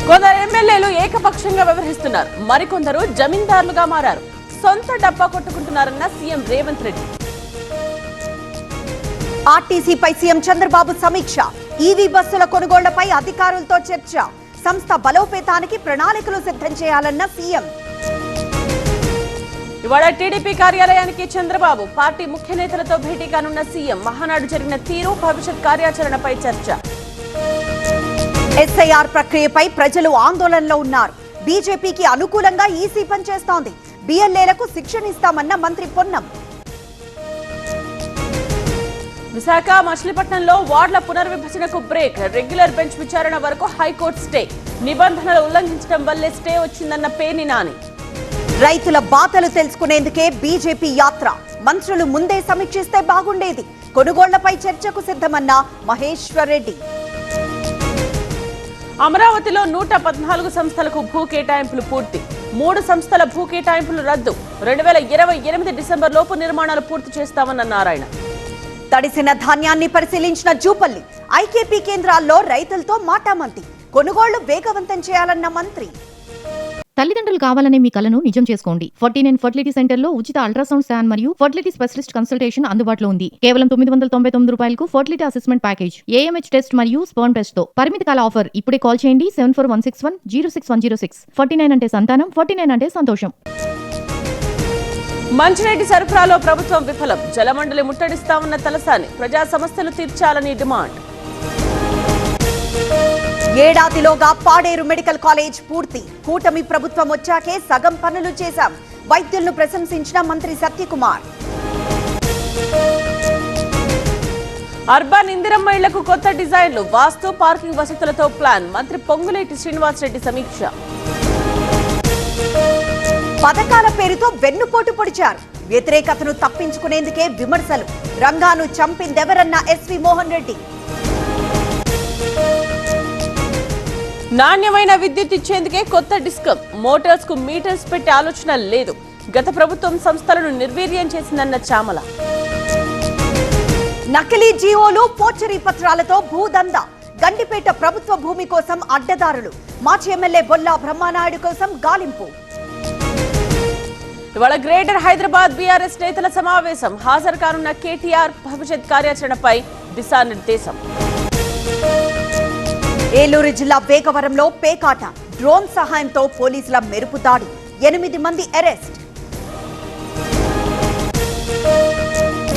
కొందరు ఎమ్మెల్యేలు ఏకపక్షంగా వ్యవహరిస్తున్నారు, మరికొందరు జమీందారులుగా మారారు. సొంత డబ్బా కొట్టుకుంటున్నారన్న సీఎం రేవంత్ రెడ్డి. ఆర్టీసీపై సీఎం చంద్రబాబు సమీక్ష. ఈవీ బస్సుల కొనుగోళ్లపై అధికారులతో చర్చ. సంస్థ బలోపేతానికి ప్రణాళికలు సిద్ధం చేయాలన్న సీఎం. ఇవాళ టీడీపీ కార్యాలయానికి చంద్రబాబు. పార్టీ ముఖ్య నేతలతో భేటీ కానున్న సీఎం. మహానాడు జరిగిన తీరు, భవిష్యత్ కార్యాచరణపై చర్చ. ఎస్ఐఆర్ ప్రక్రియపై ప్రజలు ఆందోళనలో ఉన్నారు. బీజేపీకి అనుకూలంగా ఈసీ పనిచేస్తోంది. బిఎల్ఏలకు శిక్షణ ఇస్తామన్న మంత్రి పొన్నం. విశాఖ మచిలీపట్నంలో వార్డుల పునర్విభజనకు బ్రేక్. రెగ్యులర్ బెంచ్ విచారణ వరకు హైకోర్టు స్టే. నిబంధనలు ఉల్లంఘించడం వల్లే స్టే వచ్చిందన్న పేర్ని నాని. రైతుల బాధలు తెలుసుకునేందుకే బీజేపీ యాత్ర. మంత్రులు ముందే సమీక్షిస్తే బాగుండేది. కొనుగోళ్లపై చర్చకు సిద్ధమన్న మహేశ్వర్ రెడ్డి. అమరావతిలో 114 సంస్థలకు భూ కేటాయింపులు పూర్తి. 3 సంస్థల భూ కేటాయింపులు రద్దు. 2028 డిసెంబర్ లోపు నిర్మాణాలు పూర్తి చేస్తామన్న నారాయణ. తడిసిన ధాన్యాన్ని పరిశీలించిన జూపల్లి. ఐకేపీ కేంద్రాల్లో రైతులతో మాటామంతి. కొనుగోళ్లు వేగవంతం చేయాలన్న మంత్రి. తల్లిదండ్రులు కావాలనే మీ కలను నిజం చేసుకోండి. 49 ఫర్టిలిటీ సెంటర్ లో ఉచిత అల్ట్రాసౌండ్ స్కాన్ మరియు ఫర్టిలిటీ స్పెషలిస్ట్ కన్సల్టేషన్ అందుబాటులో ఉంది. కేవలం 999 రూపాయలకు fertility assessment package, AMH test మరియు స్పర్మ్ టెస్ట్ తో. పరిమితి కాల ఆఫర్. ఇప్పుడే కాల్ చేయండి 7416106106. 49 అంటే సంతానం, 49 అంటే సంతోషం. మంచినీటి సరఫరాలో ప్రభుత్వం విఫలం. జలమండలి ముట్టడిస్తామన్న తలసాని. ప్రజా సమస్యలు తీర్చాలని డిమాండ్. ఏడాదిలోగా పాడేరు మెడికల్ కాలేజ్ పూర్తి. కూటమి ప్రభుత్వం వచ్చాకే సగం పనులు చేశాం. వైద్యులను ప్రశంసించిన మంత్రి సత్యకుమార్. అర్బన్ ఇందిరమ్మ ఇళ్లకు కొత్త డిజైన్లు. వాస్తు, పార్కింగ్ వసతులతో ప్లాన్. మంత్రి పొంగులేటి శ్రీనివాసరెడ్డి సమీక్ష. పథకాల పేరుతో వెన్నుపోటు పొడిచారు. వ్యతిరేకతను తప్పించుకునేందుకే విమర్శలు. రంగాను చంపిందెవరన్న ఎస్వి మోహన్ రెడ్డి. నాణ్యమైన విద్యుత్ ఇచ్చేందుకే కొత్త డిస్కం. మోటార్స్ కు మీటర్స్ పెట్టే ఆలోచన లేదు. గత ప్రభుత్వం సంస్థలను నిర్వీర్యం చేసిందన్న చామల. నకిలీ జీవోలు, పోర్చరీ పత్రాలతో భూదందా. గండిపేట ప్రభుత్వ భూమి కోసం అడ్డదారులు. మాజీ ఎమ్మెల్యే బొల్లా బ్రహ్మానాయుడు కోసం గాలింపు. ఇవాళ గ్రేటర్ హైదరాబాద్ బీఆర్ఎస్ నేతల సమావేశం. హాజరు కానున్న కేటీఆర్. భవిష్యత్ కార్యాచరణపై దిశానిర్దేశం. ఏలూరు జిల్లా వేగవరంలో పేకాట. డ్రోన్ సహాయంతో పోలీసుల మెరుపు దాడి. 8 మంది అరెస్ట్.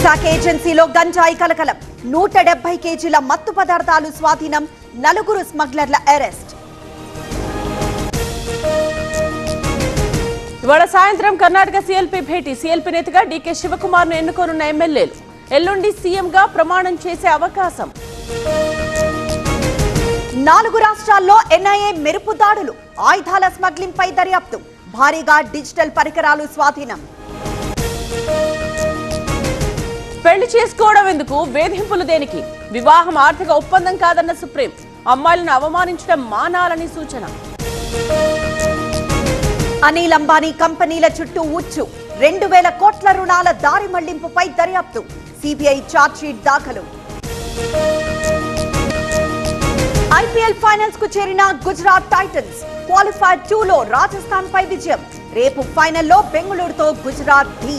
శాఖ ఏజెన్సీలో గంజాయి కలకలం. 170 కేజీల మత్తు పదార్థాలు స్వాధీనం. 4 స్మగ్లర్ల అరెస్ట్. ఇవాళ సాయంత్రం కర్ణాటక సీఎల్పీ భేటీ. సీఎల్పీ నేతగా డీకే శివకుమార్ ను ఎన్నుకోనున్న ఎమ్మెల్యేలు. ఎల్లుండి సీఎంగా ప్రమాణం చేసే అవకాశం. 4 రాష్ట్రాల్లో ఎన్ఐఏ మెరుపు దాడులు. ఆయుధాల స్మగ్లింగ్ పై దర్యాప్తు. భారీగా డిజిటల్ పరికరాలు స్వాధీనం. పెళ్లి చేసుకోవడం ఎందుకు, వేధింపులు దేనికి? వివాహం ఆర్థిక ఒప్పందం కాదన్న సుప్రీం. అమ్మాయిలను అవమానించడం మానాలని సూచన. అనిల్ అంబానీ కంపెనీల చుట్టూ ఉచ్చు. 2000 కోట్ల రుణాల దారి మళ్లింపుపై దర్యాప్తు. సిబిఐ ఛార్జ్షీట్ దాఖలు. ఐపీఎల్ ఫైనల్స్ కు చేరిన గుజరాత్ టైటన్స్. క్వాలిఫైర్ 2లో రాజస్థాన్ పై విజయం. రేపు ఫైనల్లో బెంగళూరుతో గుజరాత్ ఢీ.